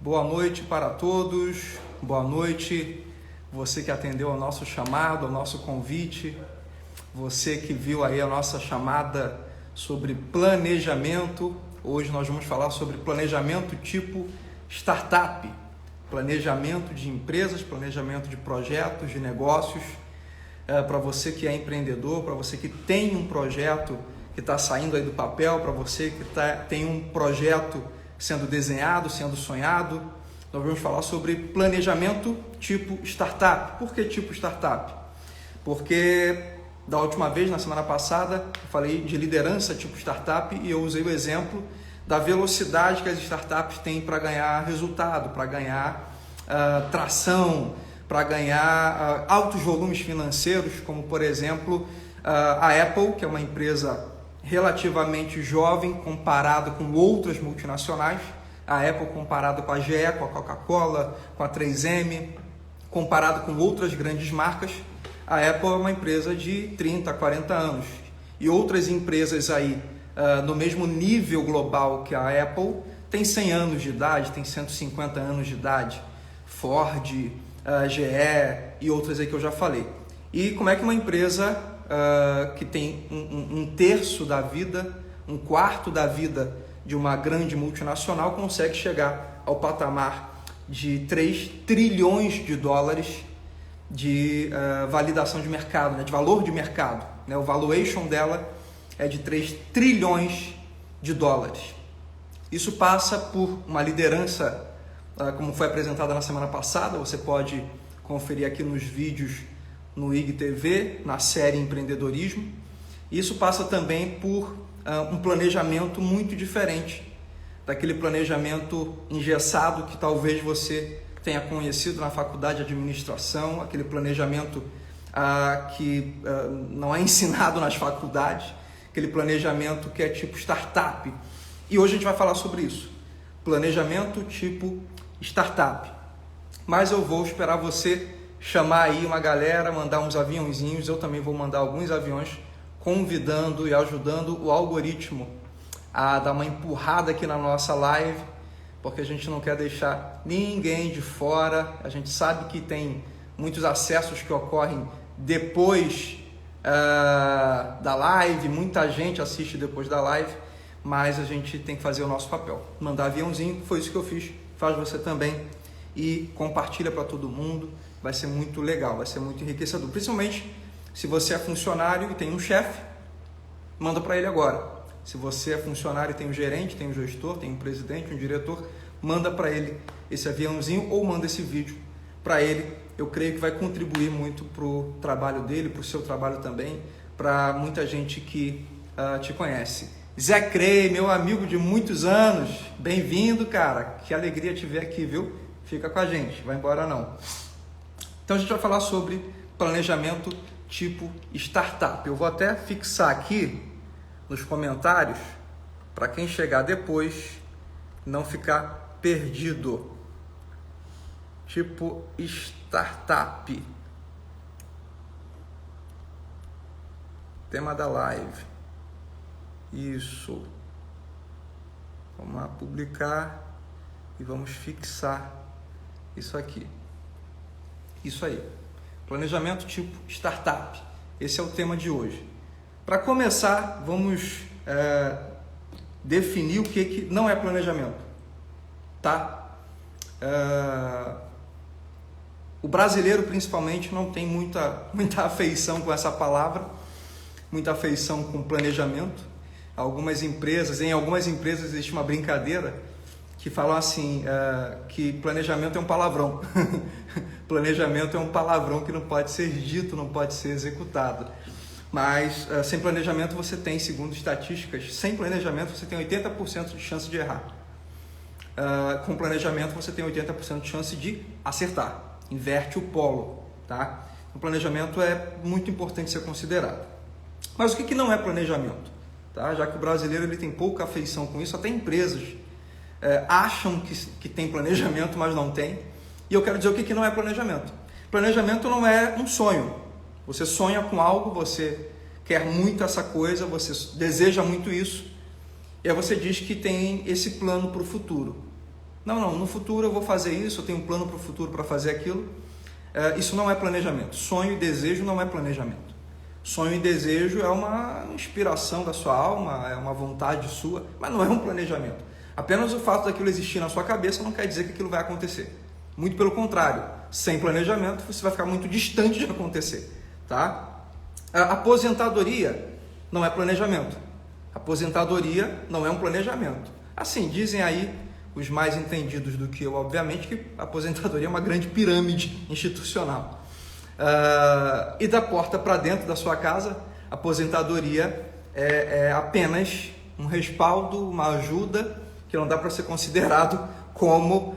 Boa noite para todos, boa noite você que atendeu ao nosso chamado, ao nosso convite, você que viu aí a nossa chamada sobre planejamento. Hoje nós vamos falar sobre planejamento tipo startup, planejamento de empresas, planejamento de projetos, de negócios, para você que é empreendedor, para você que tem um projeto que está saindo aí do papel, para você que tem um projeto sendo desenhado, sendo sonhado. Nós vamos falar sobre planejamento tipo startup. Por que tipo startup? Porque da última vez, na semana passada, eu falei de liderança tipo startup e eu usei o exemplo da velocidade que as startups têm para ganhar resultado, para ganhar tração, para ganhar altos volumes financeiros, como por exemplo a Apple, que é uma empresa relativamente jovem comparado com outras multinacionais. A Apple comparado com a GE, com a Coca-Cola, com a 3M, comparado com outras grandes marcas, a Apple é uma empresa de 30, 40 anos. E outras empresas aí no mesmo nível global que a Apple tem 100 anos de idade, tem 150 anos de idade. Ford, GE e outras aí que eu já falei. E como é que uma empresa que tem um terço da vida, um quarto da vida de uma grande multinacional consegue chegar ao patamar de 3 trilhões de dólares de validação de mercado, de valor de mercado. O valuation dela é de 3 trilhões de dólares. Isso passa por uma liderança, como foi apresentada na semana passada. Você pode conferir aqui nos vídeos no IGTV, na série Empreendedorismo. Isso passa também por um planejamento muito diferente daquele planejamento engessado que talvez você tenha conhecido na faculdade de administração, aquele planejamento que não é ensinado nas faculdades, aquele planejamento que é tipo startup. E hoje a gente vai falar sobre isso, planejamento tipo startup. Mas eu vou esperar você chamar aí uma galera, mandar uns aviãozinhos. Eu também vou mandar alguns aviões convidando e ajudando o algoritmo a dar uma empurrada aqui na nossa live, porque a gente não quer deixar ninguém de fora. A gente sabe que tem muitos acessos que ocorrem depois da live, muita gente assiste depois da live, mas a gente tem que fazer o nosso papel, mandar aviãozinho. Foi isso que eu fiz, faz você também e compartilha para todo mundo. Vai ser muito legal, vai ser muito enriquecedor, principalmente se você é funcionário e tem um chefe, manda para ele agora. Se você é funcionário e tem um gerente, tem um gestor, tem um presidente, um diretor, manda para ele esse aviãozinho ou manda esse vídeo para ele. Eu creio que vai contribuir muito para o trabalho dele, para o seu trabalho também, para muita gente que te conhece. Zé Crei, meu amigo de muitos anos, bem-vindo, cara. Que alegria te ver aqui, viu? Fica com a gente, vai embora não. Então a gente vai falar sobre planejamento tipo startup. Eu vou até fixar aqui nos comentários para quem chegar depois não ficar perdido. Tipo startup. Tema da live. Isso. Vamos lá, publicar e vamos fixar isso aqui. Isso aí, planejamento tipo startup. Esse é o tema de hoje. Para começar, vamos definir o que não é planejamento, tá? O brasileiro, principalmente, não tem muita afeição com essa palavra, muita afeição com planejamento. Em algumas empresas existe uma brincadeira que falam assim, que planejamento é um palavrão. Planejamento é um palavrão que não pode ser dito, não pode ser executado. Mas sem planejamento você tem, segundo estatísticas, sem planejamento você tem 80% de chance de errar. Com planejamento você tem 80% de chance de acertar. Inverte o polo, tá? O planejamento é muito importante ser considerado. Mas o que não é planejamento? Tá? Já que o brasileiro ele tem pouca afeição com isso, até empresas acham que tem planejamento, mas não tem. E eu quero dizer o que não é planejamento. Planejamento não é um sonho. Você sonha com algo, você quer muito essa coisa, você deseja muito isso, e aí você diz que tem esse plano para o futuro. Não, no futuro eu vou fazer isso, eu tenho um plano para o futuro para fazer aquilo. Isso não é planejamento. Sonho e desejo não é planejamento. Sonho e desejo é uma inspiração da sua alma, é uma vontade sua, mas não é um planejamento. Apenas o fato daquilo existir na sua cabeça não quer dizer que aquilo vai acontecer. Muito pelo contrário, sem planejamento você vai ficar muito distante de acontecer, tá? A aposentadoria não é planejamento. Aposentadoria não é um planejamento. Assim, dizem aí os mais entendidos do que eu, obviamente, que a aposentadoria é uma grande pirâmide institucional. E da porta para dentro da sua casa, a aposentadoria é apenas um respaldo, uma ajuda, que não dá para ser considerado como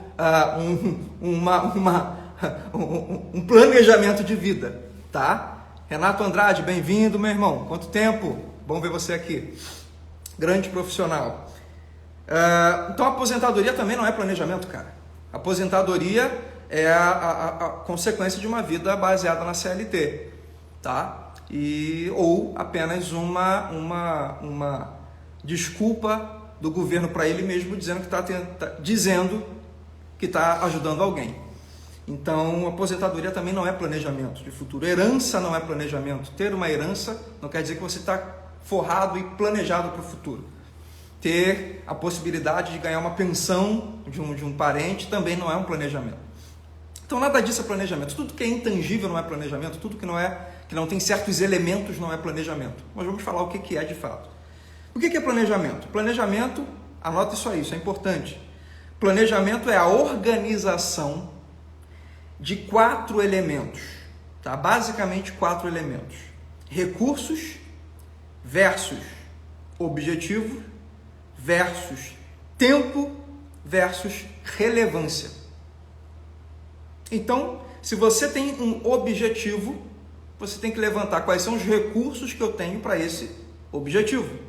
um planejamento de vida, tá? Renato Andrade, bem-vindo, meu irmão. Quanto tempo? Bom ver você aqui. Grande profissional. Então, a aposentadoria também não é planejamento, cara. A aposentadoria é a consequência de uma vida baseada na CLT, tá? Ou apenas uma desculpa do governo para ele mesmo dizendo que está ajudando alguém. Então, aposentadoria também não é planejamento de futuro. Herança não é planejamento. Ter uma herança não quer dizer que você está forrado e planejado para o futuro. Ter a possibilidade de ganhar uma pensão de um parente também não é um planejamento. Então, nada disso é planejamento. Tudo que é intangível não é planejamento. Tudo que não tem certos elementos não é planejamento. Mas vamos falar o que é de fato. O que é planejamento? Planejamento, anota isso aí, isso é importante. Planejamento é a organização de 4 elementos, tá? Basicamente 4 elementos: recursos versus objetivo versus tempo versus relevância. Então, se você tem um objetivo, você tem que levantar quais são os recursos que eu tenho para esse objetivo.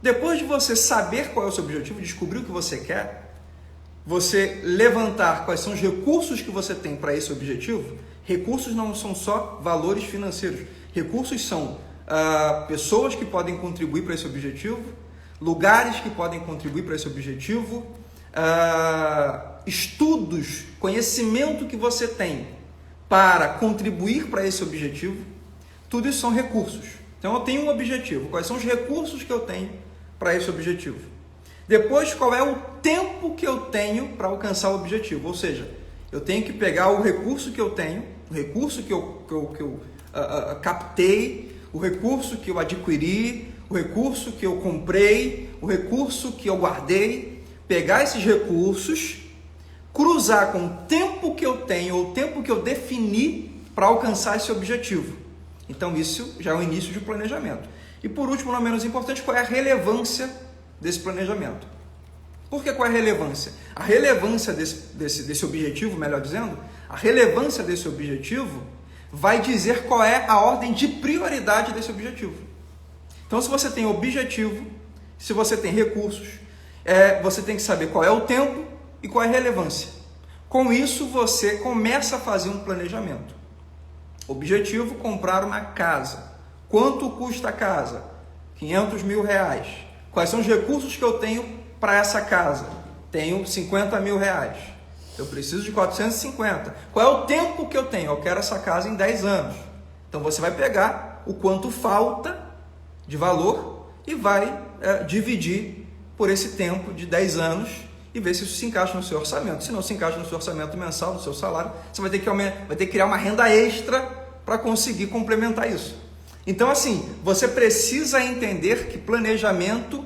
Depois de você saber qual é o seu objetivo, descobrir o que você quer, você levantar quais são os recursos que você tem para esse objetivo. Recursos não são só valores financeiros. Recursos são pessoas que podem contribuir para esse objetivo, lugares que podem contribuir para esse objetivo, estudos, conhecimento que você tem para contribuir para esse objetivo. Tudo isso são recursos. Então eu tenho um objetivo. Quais são os recursos que eu tenho para esse objetivo? Depois, qual é o tempo que eu tenho para alcançar o objetivo? Ou seja, eu tenho que pegar o recurso que eu tenho, o recurso que eu captei, o recurso que eu adquiri, o recurso que eu comprei, o recurso que eu guardei, pegar esses recursos, cruzar com o tempo que eu tenho, ou o tempo que eu defini para alcançar esse objetivo. Então, isso já é o início de um planejamento. E por último, não menos importante, qual é a relevância desse planejamento? Por que qual é a relevância? A relevância desse objetivo, melhor dizendo, a relevância desse objetivo vai dizer qual é a ordem de prioridade desse objetivo. Então, se você tem objetivo, se você tem recursos, você tem que saber qual é o tempo e qual é a relevância. Com isso, você começa a fazer um planejamento. Objetivo: comprar uma casa. Quanto custa a casa? R$500 mil. Quais são os recursos que eu tenho para essa casa? Tenho R$50 mil. Eu preciso de 450. Qual é o tempo que eu tenho? Eu quero essa casa em 10 anos. Então você vai pegar o quanto falta de valor e vai dividir por esse tempo de 10 anos e ver se isso se encaixa no seu orçamento. Se não se encaixa no seu orçamento mensal, no seu salário, você vai ter que criar uma renda extra para conseguir complementar isso. Então, assim, você precisa entender que planejamento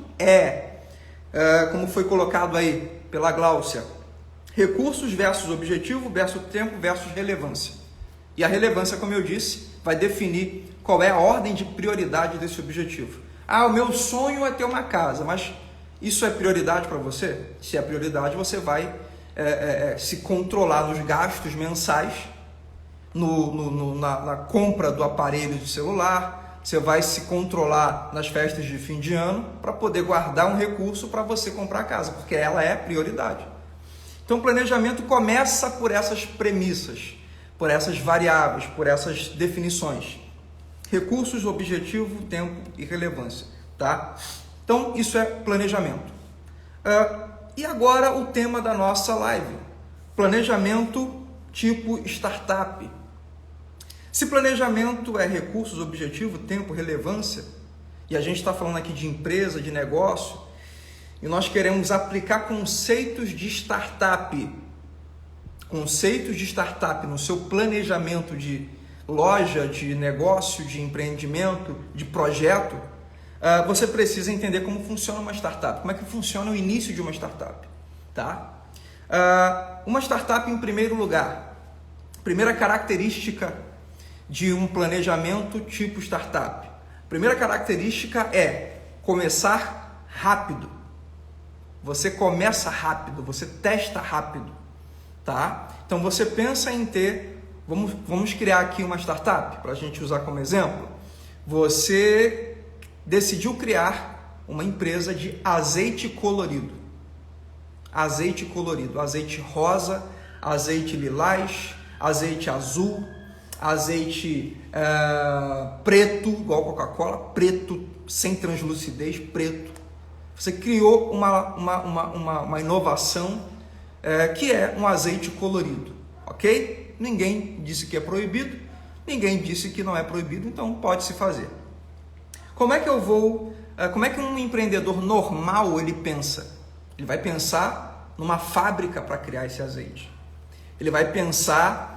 como foi colocado aí pela Gláucia, recursos versus objetivo versus tempo versus relevância. E a relevância, como eu disse, vai definir qual é a ordem de prioridade desse objetivo. O meu sonho é ter uma casa, mas isso é prioridade para você? Se é prioridade, você vai se controlar nos gastos mensais, na compra do aparelho de celular, você vai se controlar nas festas de fim de ano para poder guardar um recurso para você comprar a casa, porque ela é prioridade. Então, o planejamento começa por essas premissas, por essas variáveis, por essas definições. Recursos, objetivo, tempo e relevância, tá? Então, isso é planejamento. E agora o tema da nossa live, planejamento tipo startup. Se planejamento é recursos, objetivo, tempo, relevância, e a gente está falando aqui de empresa, de negócio, e nós queremos aplicar conceitos de startup no seu planejamento de loja, de negócio, de empreendimento, de projeto, você precisa entender como funciona uma startup, como é que funciona o início de uma startup, tá? Uma startup, em primeiro lugar, primeira característica de um planejamento tipo startup. Primeira característica é começar rápido. Você começa rápido, você testa rápido, tá? Então você pensa em ter, vamos criar aqui uma startup para a gente usar como exemplo. Você decidiu criar uma empresa de azeite colorido. Azeite colorido, azeite rosa, azeite lilás, azeite azul, azeite preto, igual Coca-Cola, preto, sem translucidez, preto. Você criou uma inovação que é um azeite colorido, ok? Ninguém disse que é proibido, ninguém disse que não é proibido, então pode se fazer. Como é que um empreendedor normal ele pensa? Ele vai pensar numa fábrica para criar esse azeite. Ele vai pensar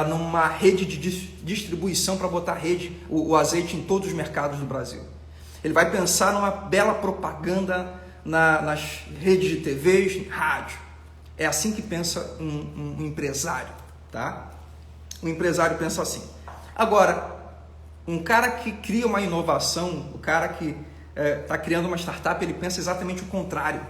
numa rede de distribuição para botar o azeite em todos os mercados do Brasil. Ele vai pensar numa bela propaganda nas redes de TVs, em rádio. É assim que pensa um empresário, tá? Um empresário pensa assim. Agora, um cara que cria uma inovação, o cara que está criando uma startup, ele pensa exatamente o contrário.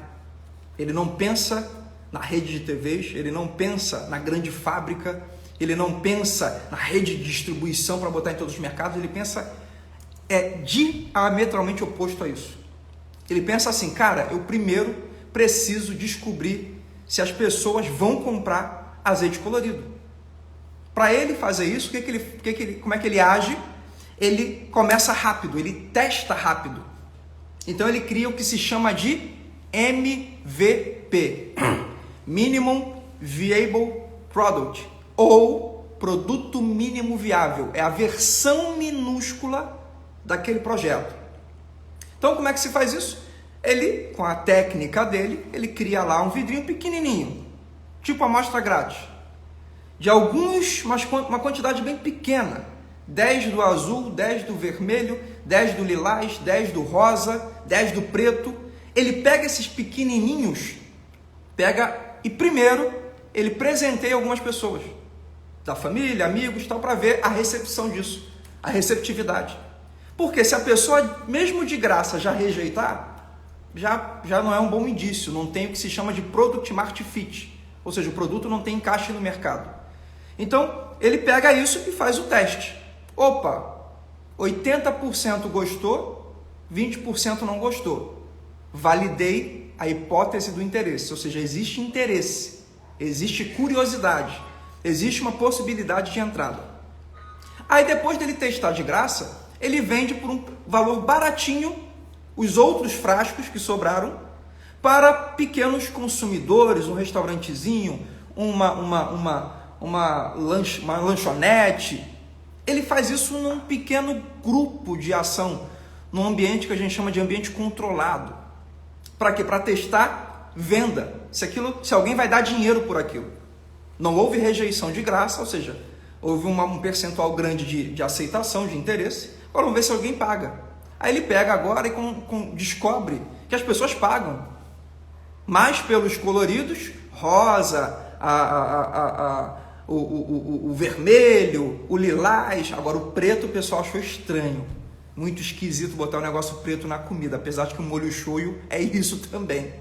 Ele não pensa na rede de TVs, ele não pensa na grande fábrica, ele não pensa na rede de distribuição para botar em todos os mercados, ele pensa diametralmente oposto a isso. Ele pensa assim, cara, eu primeiro preciso descobrir se as pessoas vão comprar azeite colorido. Para ele fazer isso, como é que ele age? Ele começa rápido, ele testa rápido. Então ele cria o que se chama de MVP, Minimum Viable Product, ou produto mínimo viável. É a versão minúscula daquele projeto. Então como é que se faz isso? Ele, com a técnica dele, ele cria lá um vidrinho pequenininho, tipo amostra grátis, de uma quantidade bem pequena, 10 do azul, 10 do vermelho, 10 do lilás, 10 do rosa, 10 do preto. Ele pega esses pequenininhos, e primeiro ele presenteia algumas pessoas, da família, amigos, tal, para ver a recepção disso, a receptividade. Porque se a pessoa, mesmo de graça, já rejeitar, já não é um bom indício, não tem o que se chama de Product Market Fit, ou seja, o produto não tem encaixe no mercado. Então, ele pega isso e faz o teste. Opa, 80% gostou, 20% não gostou. Validei a hipótese do interesse, ou seja, existe interesse, existe curiosidade, existe uma possibilidade de entrada. Aí depois dele testar de graça, ele vende por um valor baratinho os outros frascos que sobraram para pequenos consumidores, um restaurantezinho, uma lanchonete. Ele faz isso num pequeno grupo de ação, num ambiente que a gente chama de ambiente controlado. Para quê? Para testar venda, se alguém vai dar dinheiro por aquilo. Não houve rejeição de graça, ou seja, houve um percentual grande de aceitação, de interesse. Agora vamos ver se alguém paga. Aí ele pega agora e descobre que as pessoas pagam mais pelos coloridos, rosa, o vermelho, o lilás. Agora o preto o pessoal achou estranho, muito esquisito botar um negócio preto na comida, apesar de que o molho shoyu é isso também.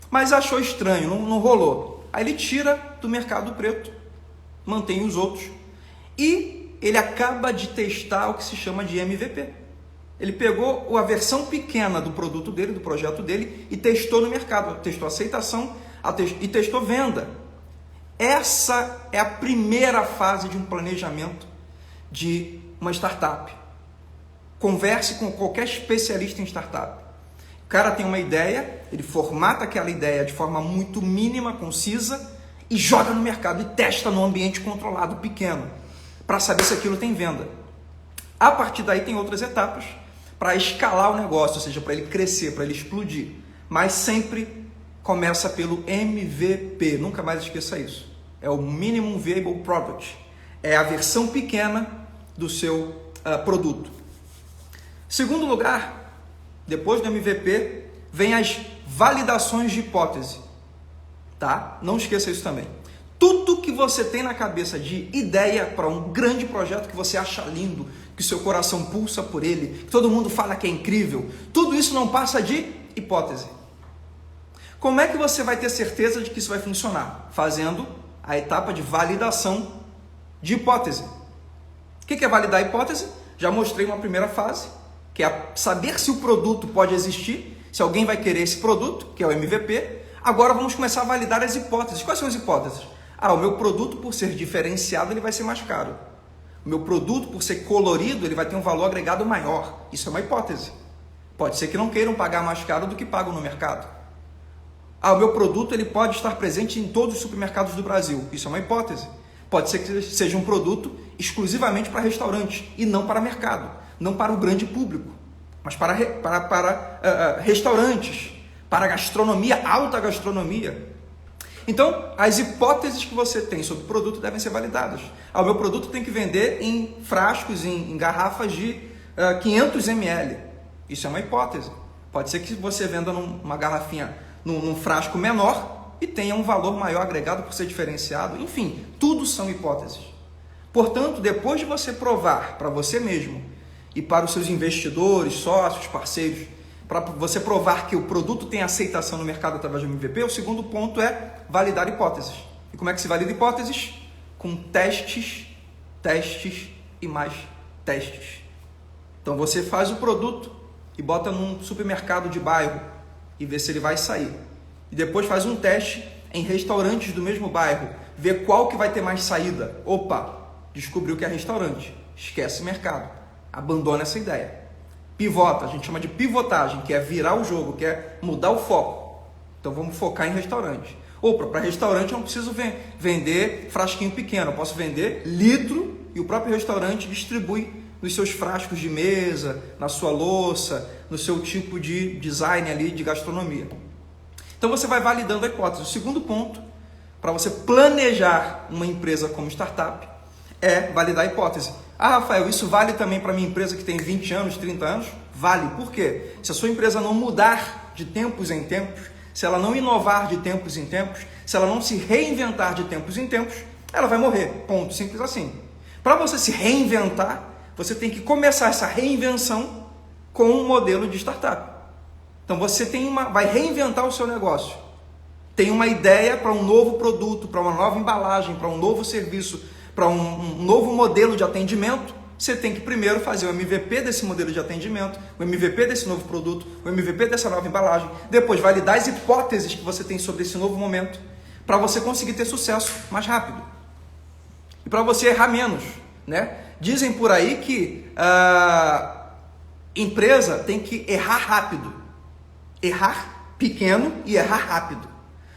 Mas achou estranho, não rolou. Aí ele tira do mercado preto, mantém os outros e ele acaba de testar o que se chama de MVP. Ele pegou a versão pequena do produto dele, do projeto dele, e testou no mercado, testou aceitação e testou venda. Essa é a primeira fase de um planejamento de uma startup. Converse com qualquer especialista em startup. cara tem uma ideia, ele formata aquela ideia de forma muito mínima, concisa, e joga no mercado e testa num ambiente controlado, pequeno, para saber se aquilo tem venda. A partir daí tem outras etapas para escalar o negócio, ou seja, para ele crescer, para ele explodir. Mas sempre começa pelo MVP, nunca mais esqueça isso. É o Minimum Viable Product, é a versão pequena do seu produto. Segundo lugar, depois do MVP, vem as validações de hipótese. Tá? Não esqueça isso também. Tudo que você tem na cabeça de ideia para um grande projeto que você acha lindo, que seu coração pulsa por ele, que todo mundo fala que é incrível, tudo isso não passa de hipótese. Como é que você vai ter certeza de que isso vai funcionar? Fazendo a etapa de validação de hipótese. O que é validar a hipótese? Já mostrei uma primeira fase, que é saber se o produto pode existir, se alguém vai querer esse produto, que é o MVP. Agora vamos começar a validar as hipóteses. Quais são as hipóteses? O meu produto, por ser diferenciado, ele vai ser mais caro. O meu produto, por ser colorido, ele vai ter um valor agregado maior. Isso é uma hipótese. Pode ser que não queiram pagar mais caro do que pagam no mercado. O meu produto ele pode estar presente em todos os supermercados do Brasil. Isso é uma hipótese. Pode ser que seja um produto exclusivamente para restaurantes e não para mercado, não para o grande público, mas para restaurantes, para gastronomia, alta gastronomia. Então, as hipóteses que você tem sobre o produto devem ser validadas. O meu produto tem que vender em frascos, em garrafas de 500 ml. Isso é uma hipótese. Pode ser que você venda numa garrafinha, num frasco menor e tenha um valor maior agregado por ser diferenciado. Enfim, tudo são hipóteses. Portanto, depois de você provar para você mesmo e para os seus investidores, sócios, parceiros, para você provar que o produto tem aceitação no mercado através do MVP, o segundo ponto é validar hipóteses. E como é que se valida hipóteses? Com testes, testes e mais testes. Então você faz o produto e bota num supermercado de bairro e vê se ele vai sair. E depois faz um teste em restaurantes do mesmo bairro, vê qual que vai ter mais saída. Opa, descobriu que é restaurante, esquece mercado, abandona essa ideia. Pivota, a gente chama de pivotagem, que é virar o jogo, que é mudar o foco. Então vamos focar em restaurante. Opa, para restaurante eu não preciso vender frasquinho pequeno, eu posso vender litro e o próprio restaurante distribui nos seus frascos de mesa, na sua louça, no seu tipo de design ali de gastronomia. Então você vai validando a hipótese. O segundo ponto, para você planejar uma empresa como startup, é validar a hipótese. Rafael, isso vale também para minha empresa que tem 20 anos, 30 anos? Vale. Por quê? Se a sua empresa não mudar de tempos em tempos, se ela não inovar de tempos em tempos, se ela não se reinventar de tempos em tempos, ela vai morrer. Ponto. Simples assim. Para você se reinventar, você tem que começar essa reinvenção com um modelo de startup. Então você vai reinventar o seu negócio. Tem uma ideia para um novo produto, para uma nova embalagem, para um novo serviço, para um novo modelo de atendimento. Você tem que primeiro fazer o MVP desse modelo de atendimento, o MVP desse novo produto, o MVP dessa nova embalagem, depois validar as hipóteses que você tem sobre esse novo momento, para você conseguir ter sucesso mais rápido. E para você errar menos, né? Dizem por aí que a empresa tem que errar rápido. Errar pequeno e errar rápido.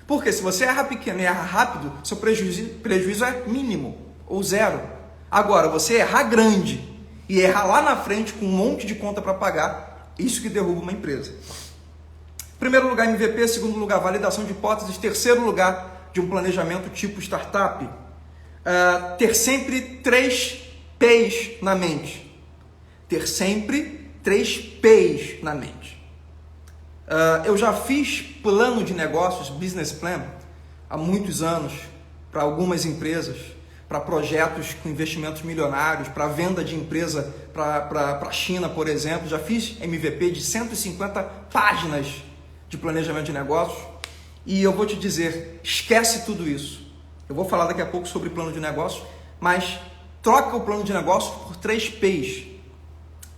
Porque se você erra pequeno e erra rápido, seu prejuízo é mínimo ou zero. Agora, você errar grande e errar lá na frente com um monte de conta para pagar, isso que derruba uma empresa. Primeiro lugar, MVP. Segundo lugar, validação de hipóteses. Terceiro lugar, de um planejamento tipo startup, ter sempre 3 P's na mente. Ter sempre 3 P's na mente. Eu já fiz plano de negócios, business plan, há muitos anos, para algumas empresas, para projetos com investimentos milionários, para venda de empresa para a China, por exemplo. Já fiz MVP de 150 páginas de planejamento de negócios e eu vou te dizer, esquece tudo isso. Eu vou falar daqui a pouco sobre plano de negócios, mas troca o plano de negócios por 3 P's: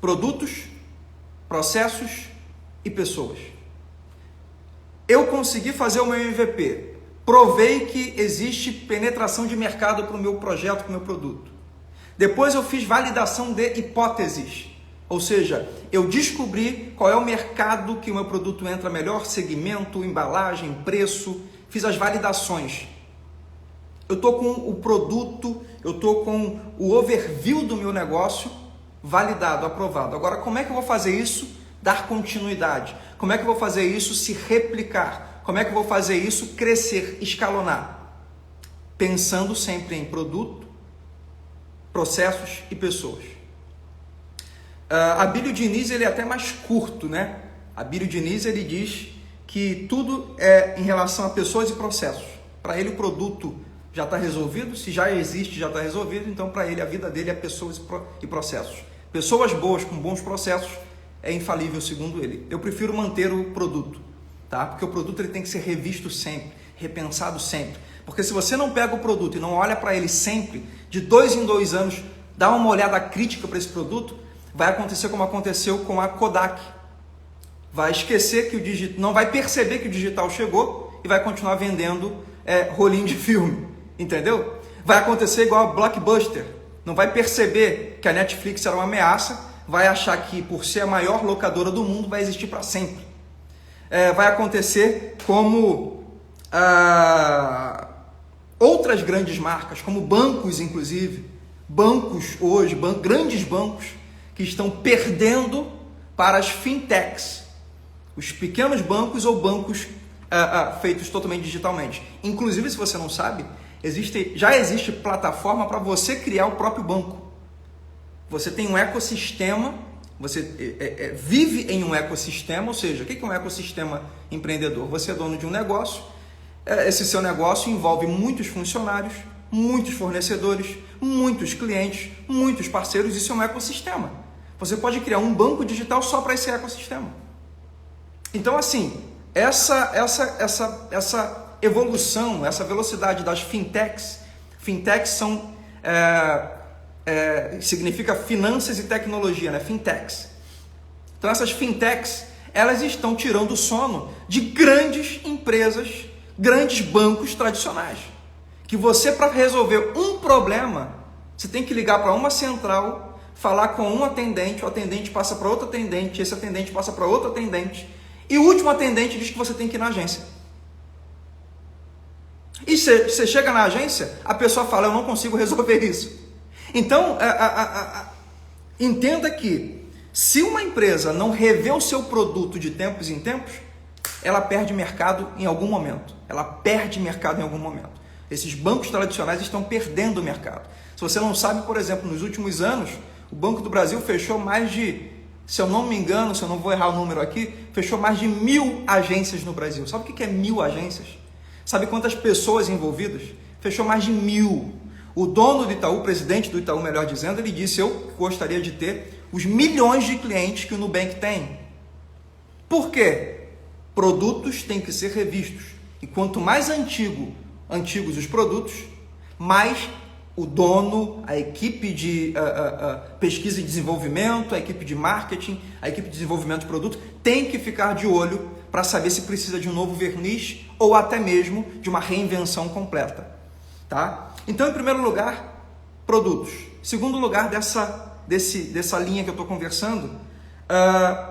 produtos, processos e pessoas. Eu consegui fazer o meu MVP, provei que existe penetração de mercado para o meu projeto, para o meu produto. Depois eu fiz validação de hipóteses. Ou seja, eu descobri qual é o mercado que o meu produto entra melhor, segmento, embalagem, preço, fiz as validações. Eu estou com o produto, eu estou com o overview do meu negócio validado, aprovado. Agora, como é que eu vou fazer isso? Dar continuidade. Como é que eu vou fazer isso se replicar? Como é que eu vou fazer isso crescer, escalonar? Pensando sempre em produto, processos e pessoas. Abílio Diniz, ele é até mais curto, né? Abílio Diniz, ele diz que tudo é em relação a pessoas e processos. Para ele o produto já está resolvido, se já existe já está resolvido, então para ele a vida dele é pessoas e processos. Pessoas boas com bons processos é infalível segundo ele. Eu prefiro manter o produto, tá? Porque o produto ele tem que ser revisto sempre, repensado sempre. Porque se você não pega o produto e não olha para ele sempre, de 2 em 2 anos, dá uma olhada crítica para esse produto, vai acontecer como aconteceu com a Kodak. Vai esquecer que o digital, não vai perceber que o digital chegou e vai continuar vendendo rolinho de filme, entendeu? Vai acontecer igual a Blockbuster, não vai perceber que a Netflix era uma ameaça, vai achar que por ser a maior locadora do mundo vai existir para sempre. Vai acontecer como outras grandes marcas, como bancos inclusive, bancos hoje, grandes bancos que estão perdendo para as fintechs, os pequenos bancos ou bancos feitos totalmente digitalmente. Inclusive, se você não sabe, já existe plataforma para você criar o próprio banco. Você tem um ecossistema, você vive em um ecossistema, ou seja, o que é um ecossistema empreendedor? Você é dono de um negócio, esse seu negócio envolve muitos funcionários, muitos fornecedores, muitos clientes, muitos parceiros, isso é um ecossistema. Você pode criar um banco digital só para esse ecossistema. Então, assim, essa evolução, essa velocidade das fintechs são, significa finanças e tecnologia, né? Fintechs. Então, essas fintechs, elas estão tirando o sono de grandes empresas, grandes bancos tradicionais. Que você, para resolver um problema, você tem que ligar para uma central, falar com um atendente, o atendente passa para outro atendente, esse atendente passa para outro atendente, e o último atendente diz que você tem que ir na agência. E você chega na agência, a pessoa fala, eu não consigo resolver isso. Então, entenda que se uma empresa não rever o seu produto de tempos em tempos, ela perde mercado em algum momento. Ela perde mercado em algum momento. Esses bancos tradicionais estão perdendo o mercado. Se você não sabe, por exemplo, nos últimos anos, o Banco do Brasil fechou mais de, se eu não me engano, se eu não vou errar o número aqui, fechou mais de 1.000 agências no Brasil. Sabe o que é 1.000 agências? Sabe quantas pessoas envolvidas? Fechou mais de 1.000. O dono do Itaú, o presidente do Itaú, melhor dizendo, ele disse, eu gostaria de ter os milhões de clientes que o Nubank tem. Por quê? Produtos têm que ser revistos. E quanto mais antigos os produtos, mais o dono, a equipe de pesquisa e desenvolvimento, a equipe de marketing, a equipe de desenvolvimento de produto, tem que ficar de olho para saber se precisa de um novo verniz ou até mesmo de uma reinvenção completa. Tá? Então, em primeiro lugar, produtos. Em segundo lugar, dessa linha que eu estou conversando,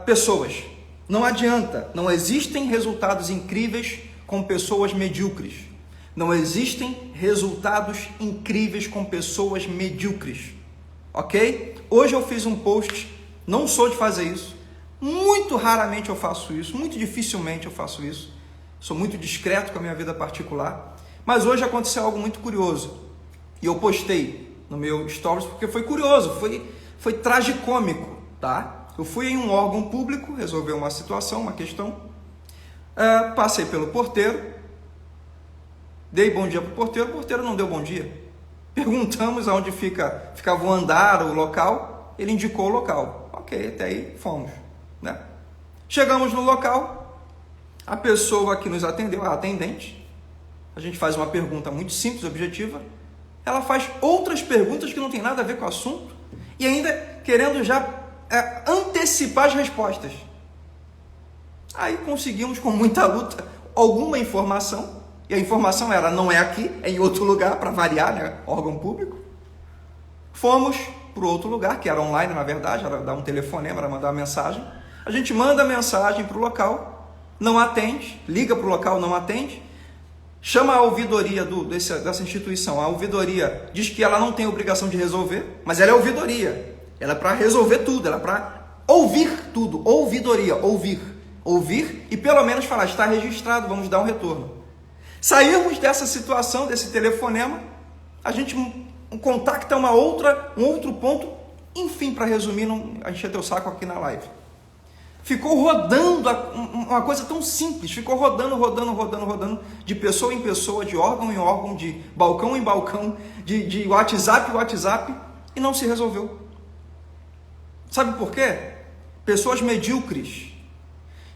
pessoas. Não adianta, não existem resultados incríveis com pessoas medíocres. Não existem resultados incríveis com pessoas medíocres, ok? Hoje eu fiz um post, não sou de fazer isso, muito raramente eu faço isso, muito dificilmente eu faço isso, sou muito discreto com a minha vida particular, mas hoje aconteceu algo muito curioso, e eu postei no meu stories porque foi curioso, foi tragicômico, tá? Eu fui em um órgão público, resolver uma situação, uma questão, passei pelo porteiro, dei bom dia para o porteiro não deu bom dia. Perguntamos aonde ficava o andar, o local, ele indicou o local. Ok, até aí fomos. Né? Chegamos no local, a pessoa que nos atendeu, a atendente, a gente faz uma pergunta muito simples, objetiva, ela faz outras perguntas que não tem nada a ver com o assunto e ainda querendo já antecipar as respostas. Aí conseguimos, com muita luta, alguma informação. E a informação era, não é aqui, é em outro lugar, para variar, né? Órgão público. Fomos, para o outro lugar, que era online na verdade, era dar um telefonema, era mandar uma mensagem. A gente manda a mensagem para o local, não atende, liga para o local, não atende, chama a ouvidoria dessa instituição. A ouvidoria diz que ela não tem obrigação de resolver, mas ela é ouvidoria. Ela é para resolver tudo, ela é para ouvir tudo. Ouvidoria, ouvir e pelo menos falar, está registrado, vamos dar um retorno. Saímos dessa situação, desse telefonema, a gente contacta um outro ponto, enfim, para resumir, a gente ia ter o saco aqui na live. Ficou rodando, uma coisa tão simples, ficou rodando, de pessoa em pessoa, de órgão em órgão, de balcão em balcão, de WhatsApp em WhatsApp, e não se resolveu. Sabe por quê? Pessoas medíocres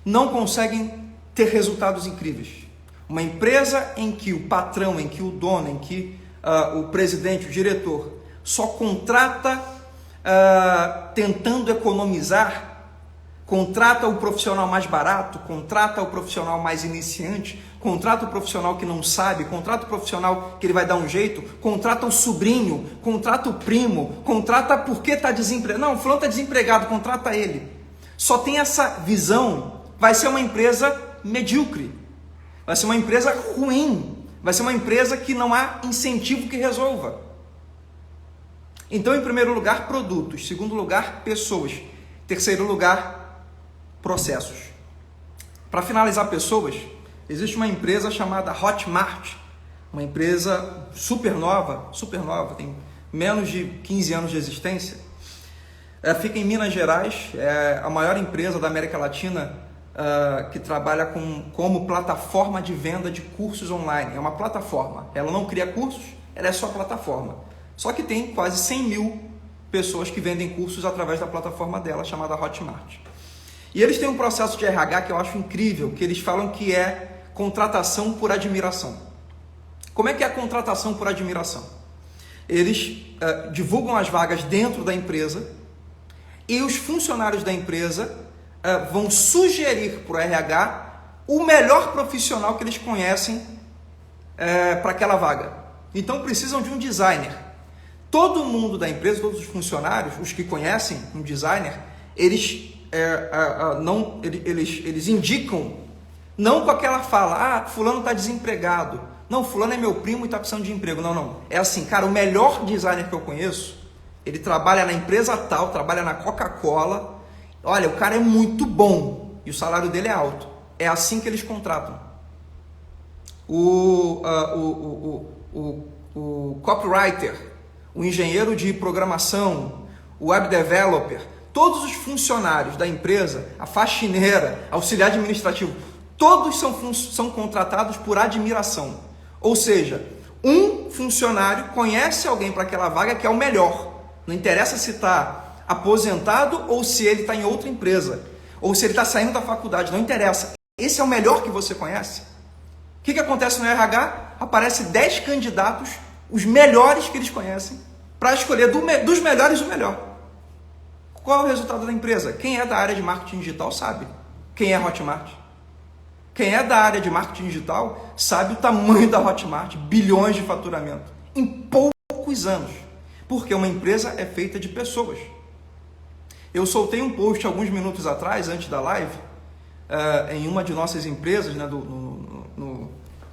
não conseguem ter resultados incríveis. Uma empresa em que o patrão, em que o dono, em que o presidente, o diretor, só contrata tentando economizar, contrata o profissional mais barato, contrata o profissional mais iniciante, contrata o profissional que não sabe, contrata o profissional que ele vai dar um jeito, contrata o sobrinho, contrata o primo, contrata porque está desempregado. Não, o fulano está desempregado, contrata ele. Só tem essa visão, vai ser uma empresa medíocre, vai ser uma empresa ruim, vai ser uma empresa que não há incentivo que resolva. Então, em primeiro lugar, produtos. Segundo lugar, pessoas. Terceiro lugar, processos. Para finalizar pessoas, existe uma empresa chamada Hotmart, uma empresa super nova, tem menos de 15 anos de existência. Fica em Minas Gerais, é a maior empresa da América Latina que trabalha como plataforma de venda de cursos online. É uma plataforma, ela não cria cursos, ela é só plataforma. Só que tem quase 100 mil pessoas que vendem cursos através da plataforma dela, chamada Hotmart. E eles têm um processo de RH que eu acho incrível, que eles falam que é contratação por admiração. Como é que é a contratação por admiração? Eles divulgam as vagas dentro da empresa e os funcionários da empresa vão sugerir para o RH o melhor profissional que eles conhecem para aquela vaga. Então precisam de um designer. Todo mundo da empresa, todos os funcionários, os que conhecem um designer, eles indicam, não com aquela fala, fulano está desempregado, não, fulano é meu primo e está precisando de emprego, não, é assim, cara, o melhor designer que eu conheço, ele trabalha na empresa tal, trabalha na Coca-Cola, olha, o cara é muito bom e o salário dele é alto, é assim que eles contratam. O copywriter, o engenheiro de programação, o web developer, todos os funcionários da empresa, a faxineira, auxiliar administrativo, todos são contratados por admiração. Ou seja, um funcionário conhece alguém para aquela vaga que é o melhor. Não interessa se está aposentado ou se ele está em outra empresa, ou se ele está saindo da faculdade, não interessa. Esse é o melhor que você conhece. O que acontece no RH? Aparece 10 candidatos, os melhores que eles conhecem, para escolher dos melhores o melhor. Qual é o resultado da empresa? Quem é da área de marketing digital sabe quem é a Hotmart. Quem é da área de marketing digital sabe o tamanho da Hotmart, bilhões de faturamento, em poucos anos, porque uma empresa é feita de pessoas. Eu soltei um post alguns minutos atrás, antes da live, em uma de nossas empresas, né,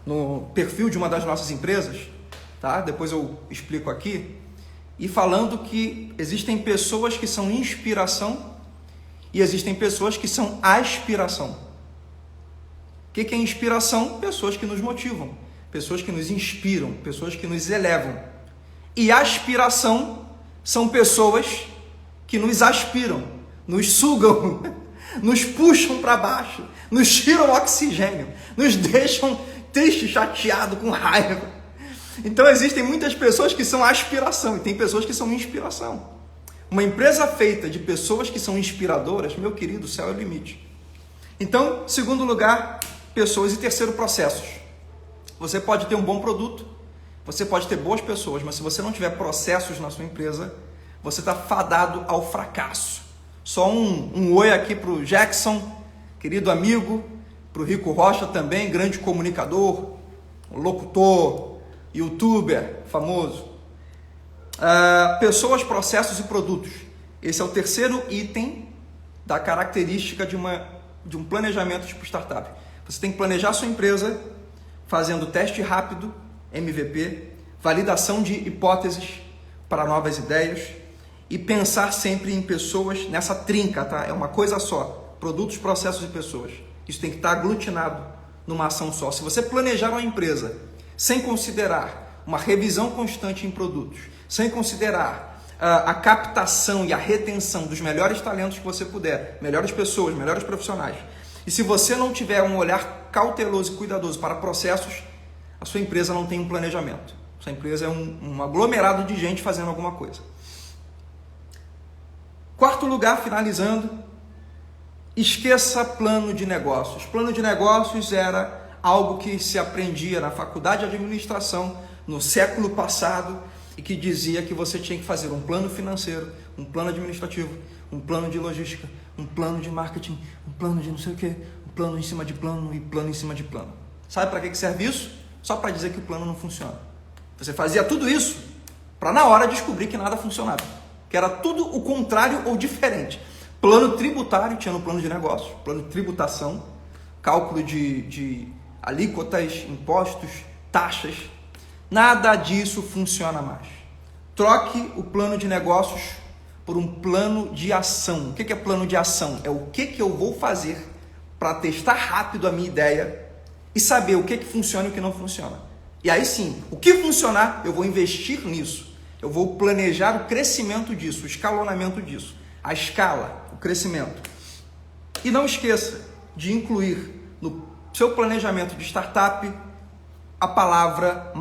no perfil de uma das nossas empresas, tá? Depois eu explico aqui, e falando que existem pessoas que são inspiração e existem pessoas que são aspiração. O que é inspiração? Pessoas que nos motivam, pessoas que nos inspiram, pessoas que nos elevam. E aspiração são pessoas que nos aspiram, nos sugam, nos puxam para baixo, nos tiram oxigênio, nos deixam tristes, chateados, com raiva. Então existem muitas pessoas que são aspiração e tem pessoas que são inspiração. Uma empresa feita de pessoas que são inspiradoras, meu querido, o céu é o limite. Então, segundo lugar, pessoas. E terceiro, processos. Você pode ter um bom produto, você pode ter boas pessoas, mas se você não tiver processos na sua empresa, você está fadado ao fracasso. Só um oi aqui para o Jackson, querido amigo, para o Rico Rocha também, grande comunicador, locutor, youtuber famoso. Pessoas, processos e produtos. Esse é o terceiro item da característica de um planejamento tipo startup. Você tem que planejar a sua empresa fazendo teste rápido, MVP, validação de hipóteses para novas ideias e pensar sempre em pessoas nessa trinca, tá? É uma coisa só, produtos, processos e pessoas. Isso tem que estar aglutinado numa ação só. Se você planejar uma empresa sem considerar uma revisão constante em produtos, sem considerar a captação e a retenção dos melhores talentos que você puder, melhores pessoas, melhores profissionais, e se você não tiver um olhar cauteloso e cuidadoso para processos, a sua empresa não tem um planejamento. Sua empresa é um aglomerado de gente fazendo alguma coisa. Quarto lugar, finalizando, esqueça plano de negócios. Plano de negócios era algo que se aprendia na faculdade de administração no século passado e que dizia que você tinha que fazer um plano financeiro, um plano administrativo, um plano de logística, um plano de marketing, um plano de não sei o que, um plano em cima de plano e plano em cima de plano. Sabe para que serve isso? Só para dizer que o plano não funciona. Você fazia tudo isso para na hora descobrir que nada funcionava, que era tudo o contrário ou diferente. Plano tributário tinha no plano de negócio, plano de tributação, cálculo de alíquotas, impostos, taxas. Nada disso funciona mais. Troque o plano de negócios por um plano de ação. O que é plano de ação? É o que eu vou fazer para testar rápido a minha ideia e saber o que funciona e o que não funciona. E aí sim, o que funcionar, eu vou investir nisso. Eu vou planejar o crescimento disso, o escalonamento disso, a escala, o crescimento. E não esqueça de incluir no seu planejamento de startup a palavra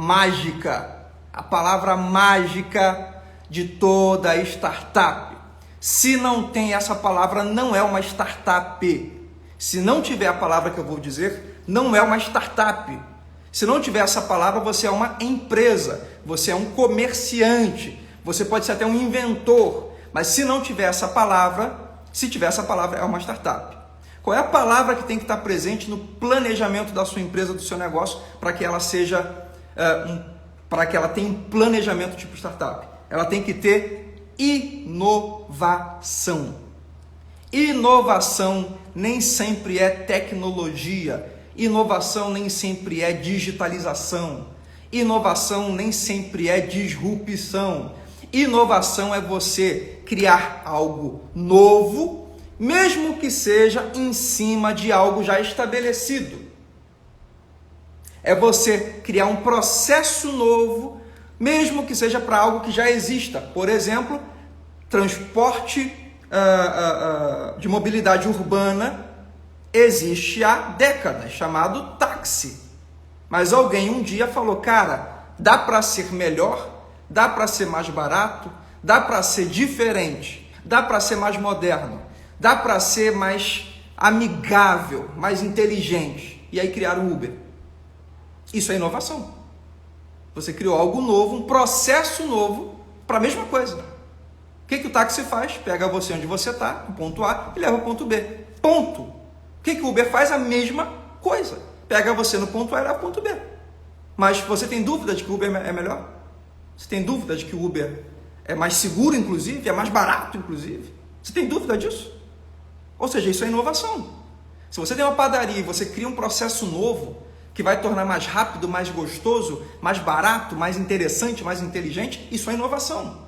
mágica de toda startup. Se não tem essa palavra, não é uma startup. Se não tiver a palavra que eu vou dizer, não é uma startup. Se não tiver essa palavra, você é uma empresa, você é um comerciante, você pode ser até um inventor, mas se não tiver essa palavra, se tiver essa palavra, é uma startup. Qual é a palavra que tem que estar presente no planejamento da sua empresa, do seu negócio, para que ela para que ela tenha um planejamento tipo startup? Ela tem que ter inovação. Inovação nem sempre é tecnologia. Inovação nem sempre é digitalização. Inovação nem sempre é disrupção. Inovação é você criar algo novo, mesmo que seja em cima de algo já estabelecido. É você criar um processo novo, mesmo que seja para algo que já exista. Por exemplo, transporte de mobilidade urbana existe há décadas, chamado táxi. Mas alguém um dia falou, cara, dá para ser melhor, dá para ser mais barato, dá para ser diferente, dá para ser mais moderno, dá para ser mais amigável, mais inteligente. E aí criaram o Uber. Isso é inovação. Você criou algo novo, um processo novo para a mesma coisa. O que o táxi faz? Pega você onde você está, no ponto A, e leva ao ponto B. Ponto. O que o Uber faz? A mesma coisa. Pega você no ponto A e leva ao ponto B. Mas você tem dúvida de que o Uber é melhor? Você tem dúvida de que o Uber é mais seguro, inclusive? É mais barato, inclusive? Você tem dúvida disso? Ou seja, isso é inovação. Se você tem uma padaria e você cria um processo novo que vai tornar mais rápido, mais gostoso, mais barato, mais interessante, mais inteligente, isso é inovação.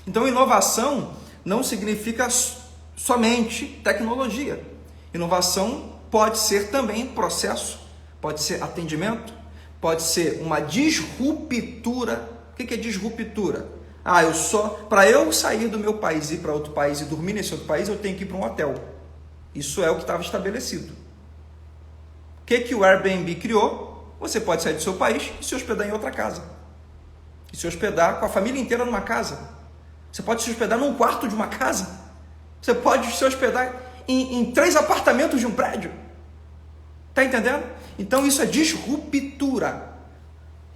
Então, inovação não significa somente tecnologia. Inovação pode ser também processo, pode ser atendimento, pode ser uma disruptura. O que é disruptura? Para eu sair do meu país e ir para outro país e dormir nesse outro país, eu tenho que ir para um hotel. Isso é o que estava estabelecido. O que o Airbnb criou? Você pode sair do seu país e se hospedar em outra casa. E se hospedar com a família inteira numa casa. Você pode se hospedar num quarto de uma casa. Você pode se hospedar em 3 apartamentos de um prédio. Está entendendo? Então isso é disruptura.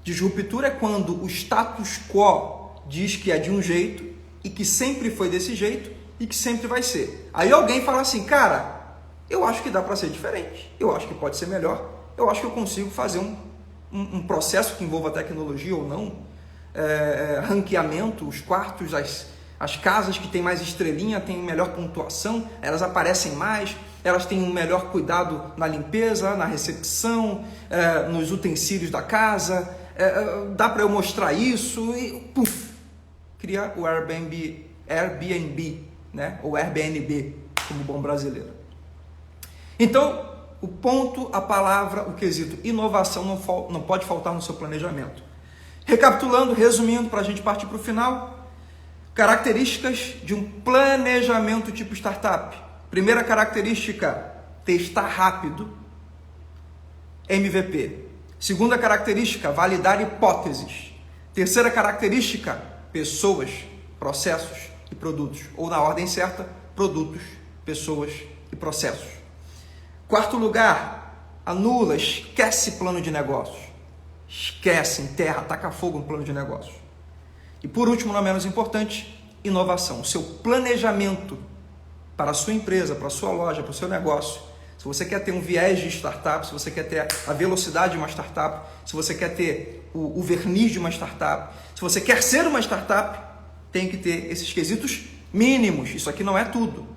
Disruptura é quando o status quo diz que é de um jeito e que sempre foi desse jeito e que sempre vai ser. Aí alguém fala assim, cara, eu acho que dá para ser diferente, eu acho que pode ser melhor, eu acho que eu consigo fazer um processo que envolva tecnologia ou não, ranqueamento, os quartos, as casas que têm mais estrelinha, têm melhor pontuação, elas aparecem mais, elas têm um melhor cuidado na limpeza, na recepção, nos utensílios da casa, dá para eu mostrar isso e puf, cria o Airbnb, né? Ou Airbnb, como bom brasileiro. Então, o ponto, a palavra, o quesito inovação não pode faltar no seu planejamento. Recapitulando, resumindo, para a gente partir para o final, características de um planejamento tipo startup. Primeira característica, testar rápido, MVP. Segunda característica, validar hipóteses. Terceira característica, pessoas, processos e produtos. Ou na ordem certa, produtos, pessoas e processos. Quarto lugar, anula, esquece plano de negócios. Esquece, enterra, taca fogo no plano de negócios. E por último, não menos importante, inovação. O seu planejamento para a sua empresa, para a sua loja, para o seu negócio. Se você quer ter um viés de startup, se você quer ter a velocidade de uma startup, se você quer ter o verniz de uma startup, se você quer ser uma startup, tem que ter esses quesitos mínimos. Isso aqui não é tudo.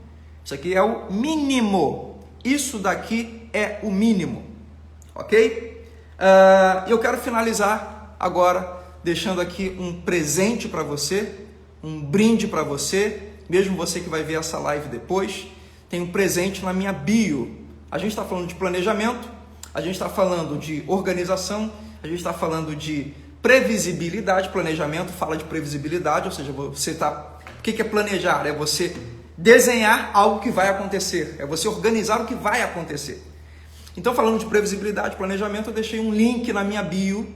Isso aqui é o mínimo. Isso daqui é o mínimo. Ok? Eu quero finalizar agora deixando aqui um presente para você, um brinde para você, mesmo você que vai ver essa live depois, tem um presente na minha bio. A gente está falando de planejamento, a gente está falando de organização, a gente está falando de previsibilidade. Planejamento fala de previsibilidade, ou seja, você está... O que é planejar? É você desenhar algo que vai acontecer, é você organizar o que vai acontecer. Então, falando de previsibilidade, planejamento, eu deixei um link na minha bio,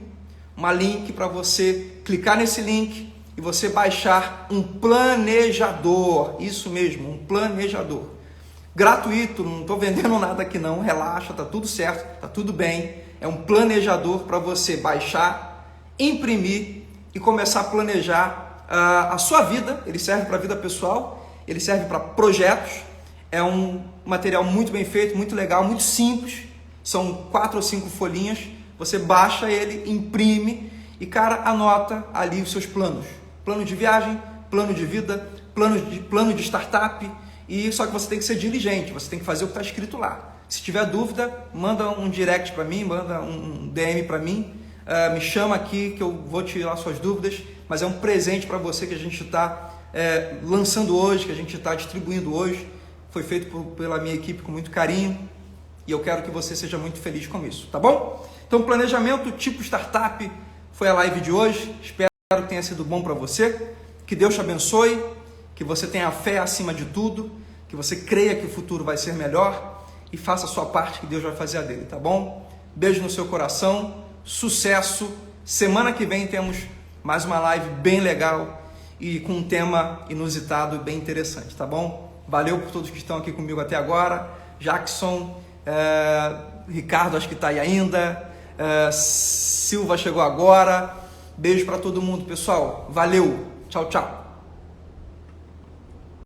uma link para você clicar nesse link e você baixar um planejador, isso mesmo, um planejador. Gratuito, não estou vendendo nada aqui não, relaxa, tá tudo certo, tá tudo bem. É um planejador para você baixar, imprimir e começar a planejar a sua vida. Ele serve para a vida pessoal, ele serve para projetos. É um material muito bem feito, muito legal, muito simples. São 4 ou 5 folhinhas. Você baixa ele, imprime e, cara, anota ali os seus planos. Plano de viagem, plano de vida, plano de startup. E só que você tem que ser diligente, você tem que fazer o que está escrito lá. Se tiver dúvida, manda um direct para mim, manda um DM para mim, me chama aqui que eu vou tirar suas dúvidas, mas é um presente para você que a gente está lançando hoje, que a gente está distribuindo hoje. Foi feito pela minha equipe com muito carinho e eu quero que você seja muito feliz com isso, tá bom? Então, planejamento tipo startup foi a live de hoje. Espero que tenha sido bom para você. Que Deus te abençoe, que você tenha fé acima de tudo, que você creia que o futuro vai ser melhor e faça a sua parte que Deus vai fazer a dele, tá bom? Beijo no seu coração, sucesso. Semana que vem temos mais uma live bem legal e com um tema inusitado e bem interessante, tá bom? Valeu por todos que estão aqui comigo até agora. Jackson, Ricardo acho que está aí ainda, Silva chegou agora. Beijo para todo mundo, pessoal. Valeu. Tchau, tchau.